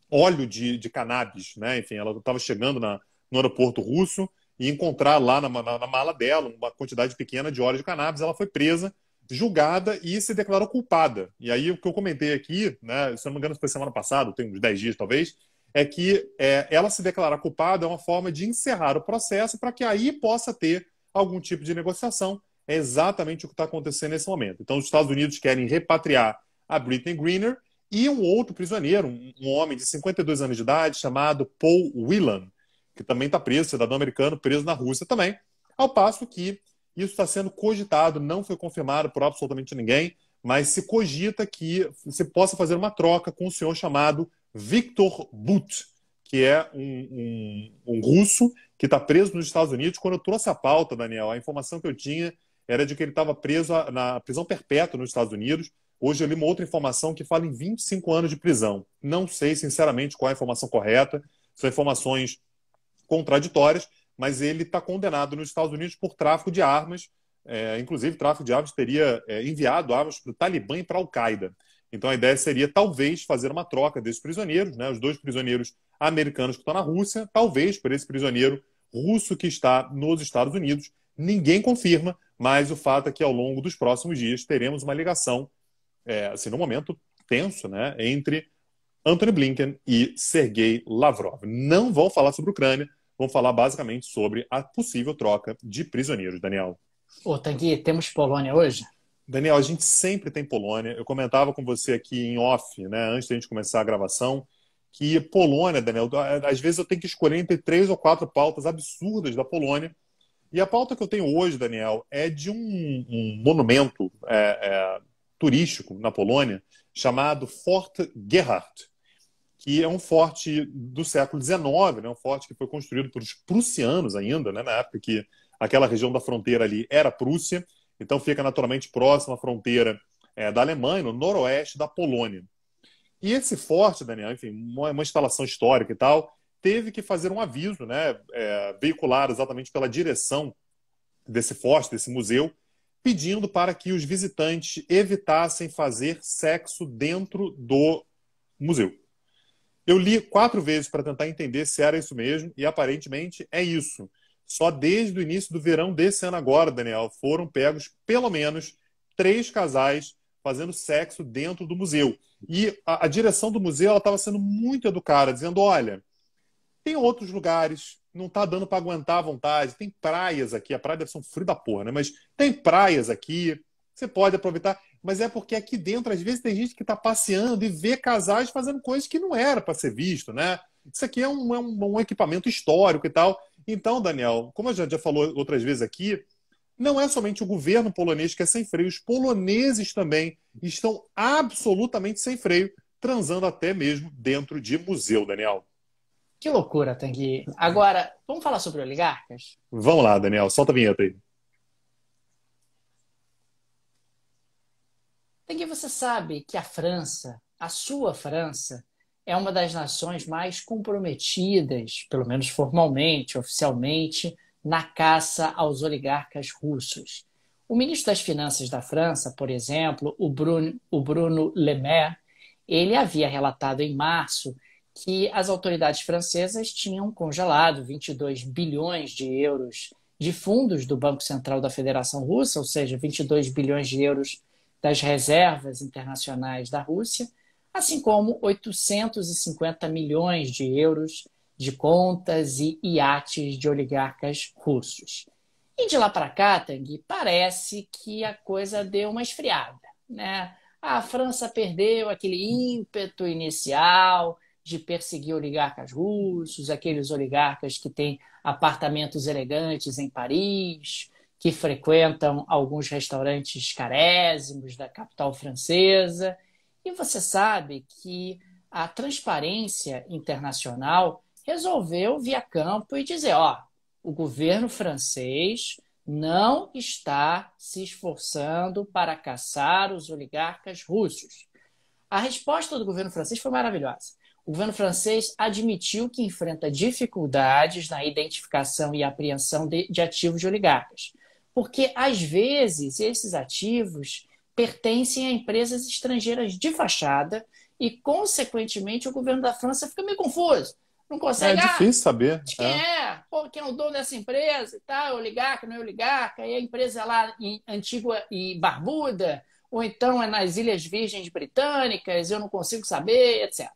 óleo de cannabis, né? Enfim, ela estava chegando no aeroporto russo e encontrar lá na mala dela uma quantidade pequena de óleo de cannabis. Ela foi presa, julgada e se declarou culpada. E aí o que eu comentei aqui, né, se eu não me engano foi semana passada, tem uns 10 dias talvez, é que ela se declarar culpada é uma forma de encerrar o processo para que aí possa ter algum tipo de negociação. É exatamente o que está acontecendo nesse momento. Então, os Estados Unidos querem repatriar a Brittney Griner e um outro prisioneiro, um homem de 52 anos de idade, chamado Paul Whelan, que também está preso, cidadão americano, preso na Rússia também, ao passo que isso está sendo cogitado, não foi confirmado por absolutamente ninguém, mas se cogita que se possa fazer uma troca com um senhor chamado Viktor But, que é um russo que está preso nos Estados Unidos. Quando eu trouxe a pauta, Daniel, a informação que eu tinha era de que ele estava preso na prisão perpétua nos Estados Unidos. Hoje eu li uma outra informação que fala em 25 anos de prisão. Não sei, sinceramente, qual é a informação correta. São informações contraditórias, mas ele está condenado nos Estados Unidos por tráfico de armas. Inclusive, tráfico de armas teria enviado armas para o Talibã e para a Al-Qaeda. Então, a ideia seria, talvez, fazer uma troca desses prisioneiros, né? Os dois prisioneiros americanos que estão na Rússia, talvez por esse prisioneiro russo que está nos Estados Unidos. Ninguém confirma, mas o fato é que, ao longo dos próximos dias, teremos uma ligação, assim, num momento tenso, né, entre Antony Blinken e Sergei Lavrov. Não vão falar sobre a Ucrânia, vão falar basicamente sobre a possível troca de prisioneiros, Daniel. Ô, Tanguy, temos Polônia hoje? Daniel, a gente sempre tem Polônia. Eu comentava com você aqui em off, né, antes da gente começar a gravação, que Polônia, Daniel, às vezes eu tenho que escolher entre 3 ou 4 pautas absurdas da Polônia. E a pauta que eu tenho hoje, Daniel, é de um monumento turístico na Polônia chamado Fort Gerhard, que é um forte do século XIX, né, um forte que foi construído pelos prussianos ainda, né, na época que aquela região da fronteira ali era Prússia. Então fica naturalmente próximo à fronteira da Alemanha, no noroeste da Polônia. E esse forte, Daniel, enfim, uma instalação histórica e tal, teve que fazer um aviso, né, veiculado exatamente pela direção desse forte, desse museu, pedindo para que os visitantes evitassem fazer sexo dentro do museu. Eu li 4 vezes para tentar entender se era isso mesmo, e aparentemente é isso. Só desde o início do verão desse ano agora, Daniel, foram pegos pelo menos 3 casais fazendo sexo dentro do museu. E a direção do museu estava sendo muito educada, dizendo, olha, tem outros lugares, não está dando para aguentar à vontade, tem praias aqui, a praia deve ser um frio da porra, né? Mas tem praias aqui, você pode aproveitar. Mas é porque aqui dentro, às vezes, tem gente que está passeando e vê casais fazendo coisas que não era para ser visto, né? Isso aqui é um equipamento histórico e tal. Então, Daniel, como a gente já falou outras vezes aqui, não é somente o governo polonês que é sem freio, os poloneses também estão absolutamente sem freio, transando até mesmo dentro de museu, Daniel. Que loucura, Tanguy. Agora, vamos falar sobre oligarcas? Vamos lá, Daniel, solta a vinheta aí. Tanguy, você sabe que a França, a sua França, é uma das nações mais comprometidas, pelo menos formalmente, oficialmente, na caça aos oligarcas russos. O ministro das Finanças da França, por exemplo, o Bruno Le Maire, ele havia relatado em março que as autoridades francesas tinham congelado 22 bilhões de euros de fundos do Banco Central da Federação Russa, ou seja, 22 bilhões de euros das reservas internacionais da Rússia, assim como 850 milhões de euros de contas e iates de oligarcas russos. E de lá para cá, Tanguy, parece que a coisa deu uma esfriada, né? A França perdeu aquele ímpeto inicial de perseguir oligarcas russos, aqueles oligarcas que têm apartamentos elegantes em Paris, que frequentam alguns restaurantes carésimos da capital francesa. E você sabe que a Transparência Internacional resolveu vir a campo e dizer, ó, o governo francês não está se esforçando para caçar os oligarcas russos. A resposta do governo francês foi maravilhosa. O governo francês admitiu que enfrenta dificuldades na identificação e apreensão de ativos de oligarcas, porque, às vezes, esses ativos pertencem a empresas estrangeiras de fachada e, consequentemente, o governo da França fica meio confuso. Não É consegue, difícil saber. de quem é? Pô, quem é o dono dessa empresa e tal, oligarca, não é oligarca, e a empresa é lá em Antigua e Barbuda, ou então é nas Ilhas Virgens Britânicas, eu não consigo saber, etc.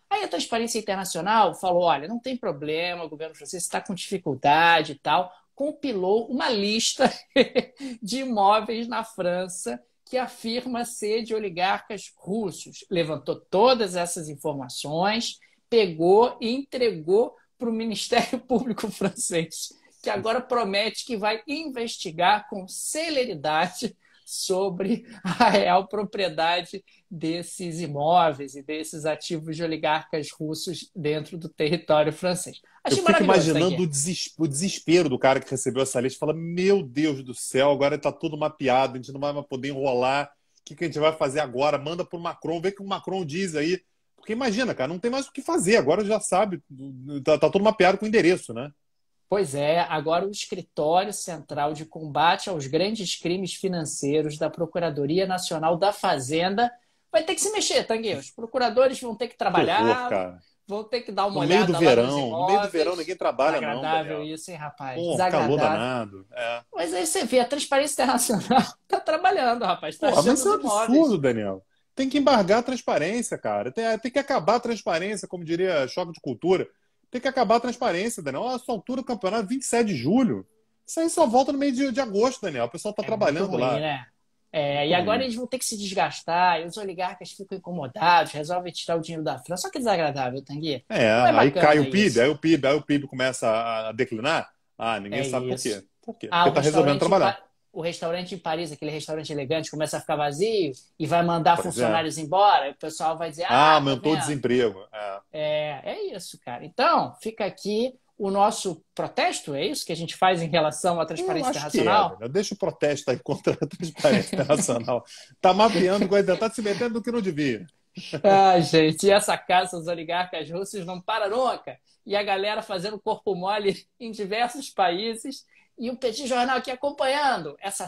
Aí a Transparência Internacional falou, olha, não tem problema, o governo francês está com dificuldade e tal, compilou uma lista de imóveis na França que afirma ser de oligarcas russos. Levantou todas essas informações, pegou e entregou para o Ministério Público francês, que agora promete que vai investigar com celeridade sobre a real propriedade desses imóveis e desses ativos de oligarcas russos dentro do território francês. Eu Achei fico maravilhoso, imaginando Tanguy. o desespero do cara que recebeu essa lista. Fala, meu Deus do céu, agora está tudo mapeado, a gente não vai mais poder enrolar. O que a gente vai fazer agora? Manda para o Macron, vê o que o Macron diz aí. Porque imagina, cara, não tem mais o que fazer. Agora já sabe, tá tudo mapeado com endereço, né? Pois é, agora o Escritório Central de Combate aos Grandes Crimes Financeiros da Procuradoria Nacional da Fazenda vai ter que se mexer, Tanguy. Os procuradores vão ter que Que horror, trabalhar, cara. vão ter que dar uma No meio do olhada lá nos verão, no meio do verão imóveis. ninguém trabalha não, Desagradável Daniel. isso, hein, rapaz? Pô, calor Desagradável. danado. É. Mas aí você vê, a Transparência Internacional está trabalhando, rapaz, está Pô, mas achando isso é os um absurdo, imóveis. Daniel. Tem que embargar a transparência, cara. Tem que acabar a transparência, como diria Choque de Cultura. Tem que acabar a transparência, Daniel. A sua altura do campeonato, 27 de julho. Isso aí só volta no meio de agosto, Daniel. O pessoal está É muito trabalhando ruim, lá. né? É, e Muito agora ruim. eles vão ter que se desgastar, e os oligarcas ficam incomodados, resolvem tirar o dinheiro da França. Só que desagradável, Tanguy. É, Não é aí cai bacana o PIB, isso. aí o PIB começa a declinar. Ah, ninguém É sabe por isso. quê. Por quê? Ah, Porque está resolvendo trabalhar. o restaurante em Paris, aquele restaurante elegante, começa a ficar vazio e vai mandar Pois é. funcionários embora, e o pessoal vai dizer, Ah, tá aumentou o vendo? desemprego. É. É isso, cara. Então, fica aqui o nosso protesto, é isso que a gente faz em relação à Eu Transparência acho que é, Internacional? Daniel. Deixa o protesto aí contra a Transparência Internacional. Tá mapeando, tá se metendo no que não devia. Ah, gente, e essa caça aos oligarcas russos não para nunca. E a galera fazendo corpo mole em diversos países e o Petit Jornal aqui acompanhando essa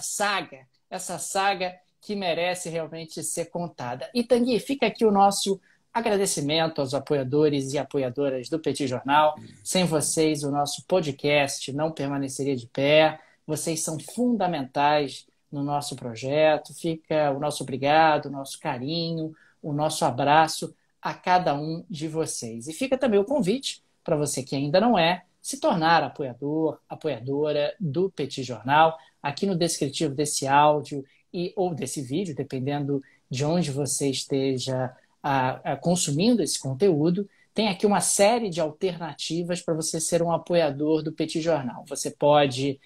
saga que merece realmente ser contada. E, Tanguy, fica aqui o nosso agradecimento aos apoiadores e apoiadoras do Petit Jornal. Sem vocês, o nosso podcast não permaneceria de pé. Vocês são fundamentais no nosso projeto. Fica o nosso obrigado, o nosso carinho, o nosso abraço a cada um de vocês. E fica também o convite para você que ainda não é, se tornar apoiador, apoiadora do Petit Jornal. Aqui no descritivo desse áudio ou desse vídeo, dependendo de onde você esteja consumindo esse conteúdo, tem aqui uma série de alternativas para você ser um apoiador do Petit Jornal. Você pode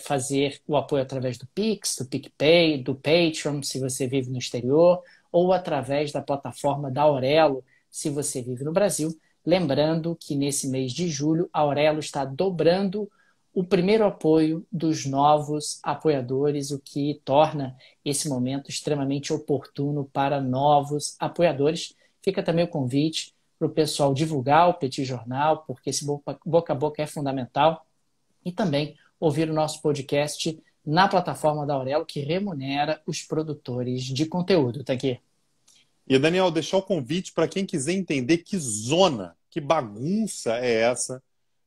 fazer o apoio através do Pix, do PicPay, do Patreon, se você vive no exterior, ou através da plataforma da Aurelo, se você vive no Brasil. Lembrando que nesse mês de julho, a Aurelo está dobrando o primeiro apoio dos novos apoiadores, o que torna esse momento extremamente oportuno para novos apoiadores. Fica também o convite para o pessoal divulgar o Petit Jornal, porque esse boca a boca é fundamental, e também ouvir o nosso podcast na plataforma da Aurelo, que remunera os produtores de conteúdo. Tá aqui. E, Daniel, deixar o convite para quem quiser entender que zona, que bagunça é essa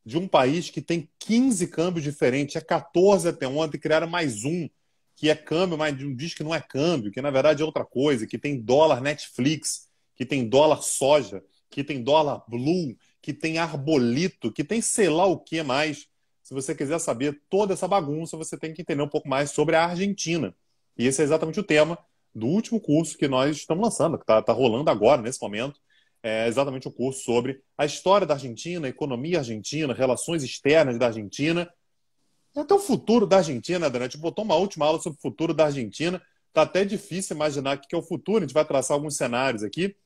de um país que tem 15 câmbios diferentes, é 14 até ontem, criaram mais um, que é câmbio, mas diz que não é câmbio, que na verdade é outra coisa, que tem dólar Netflix, que tem dólar soja, que tem dólar blue, que tem arbolito, que tem sei lá o que mais. Se você quiser saber toda essa bagunça, você tem que entender um pouco mais sobre a Argentina. E esse é exatamente o tema do último curso que nós estamos lançando, que está rolando agora, nesse momento. É exatamente o curso sobre a história da Argentina, a economia argentina, relações externas da Argentina. Até o futuro da Argentina, né, Dani? A gente botou uma última aula sobre o futuro da Argentina. Tá até difícil imaginar o que é o futuro. A gente vai traçar alguns cenários aqui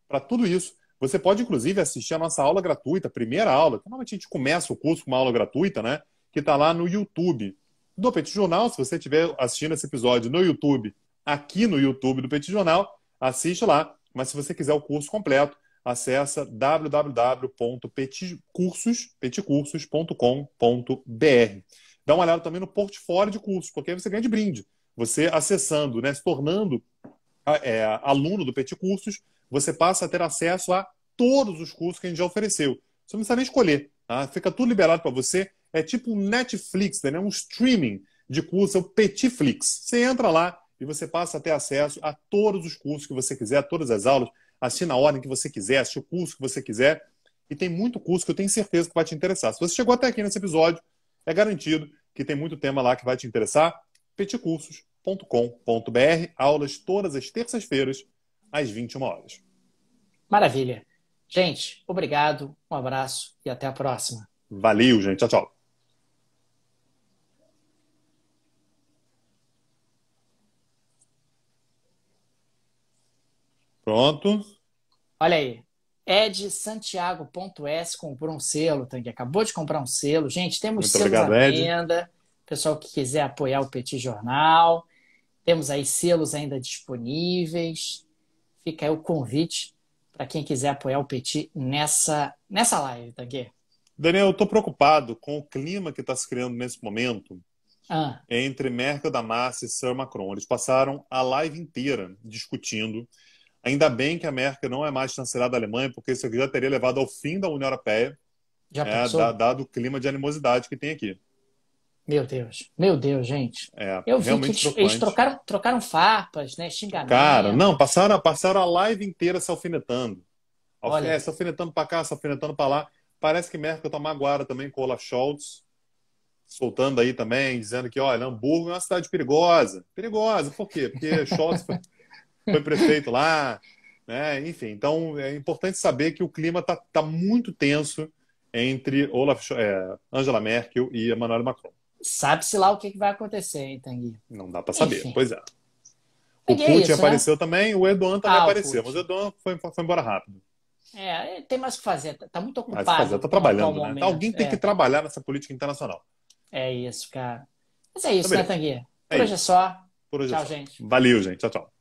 para tudo isso. Você pode, inclusive, assistir a nossa aula gratuita, a primeira aula, que normalmente a gente começa o curso com uma aula gratuita, né? Que está lá no YouTube do Petit Jornal. Se você estiver assistindo esse episódio no YouTube, aqui no YouTube do Petit Jornal, assiste lá. Mas se você quiser o curso completo, acessa www.petcursos.com.br. Dá uma olhada também no portfólio de cursos, porque aí você ganha de brinde. Você acessando, né, se tornando aluno do Petit Cursos, você passa a ter acesso a todos os cursos que a gente já ofereceu. Você não precisa nem escolher, tá? Fica tudo liberado para você. É tipo um Netflix, né? Um streaming de cursos, é o Petiflix. Você entra lá e você passa a ter acesso a todos os cursos que você quiser, a todas as aulas, assistir na ordem que você quiser, assistir o curso que você quiser. E tem muito curso que eu tenho certeza que vai te interessar. Se você chegou até aqui nesse episódio, é garantido que tem muito tema lá que vai te interessar. petcursos.com.br, aulas todas as terças-feiras, às 21 horas. Maravilha. Gente, obrigado, um abraço e até a próxima. Valeu, gente. Tchau, tchau. Pronto. Olha aí. edsantiago.s comprou um selo, Tanguy. Acabou de comprar um selo. Gente, temos Muito selos obrigado, à Ed. venda. Pessoal que quiser apoiar o Petit Jornal. Temos aí selos ainda disponíveis. Fica aí o convite para quem quiser apoiar o Petit nessa live, Tanguy. Daniel, eu estou preocupado com o clima que está se criando nesse momento Ah, entre Merkel da Massa e Sir Macron. Eles passaram a live inteira discutindo. Ainda bem que a Merkel não é mais chanceler da Alemanha, porque isso aqui já teria levado ao fim da União Europeia, já pensou? dado o clima de animosidade que tem aqui. Meu Deus, gente. É Eu vi que realmente eles preocupante. trocaram farpas, né? Xingamentos. Cara, não, passaram a live inteira se alfinetando. Olha, Se alfinetando para cá, se alfinetando para lá. Parece que Merkel tá magoada também com o Olaf Scholz, soltando aí também, dizendo que, olha, Hamburgo é uma cidade perigosa. Perigosa, por quê? Porque Scholz foi prefeito lá, né? Enfim, então é importante saber que o clima tá muito tenso entre Angela Merkel e Emmanuel Macron. sabe-se lá o que vai acontecer, hein, Tanguy? Não dá para saber, Enfim. pois é. O Tanguy é Putin isso, né? apareceu também, o Erdogan também O apareceu, mas o Putin. Erdogan foi embora rápido. Tem mais o que fazer. Tá muito Mas fazer, ocupado tá trabalhando, né? atualmente. Alguém tem que trabalhar nessa política internacional. É isso, cara. Mas é Então, isso, né, beleza. Tanguy? É Por hoje é isso. só. Por hoje é Tchau, só. gente. Valeu, gente. Tchau, tchau.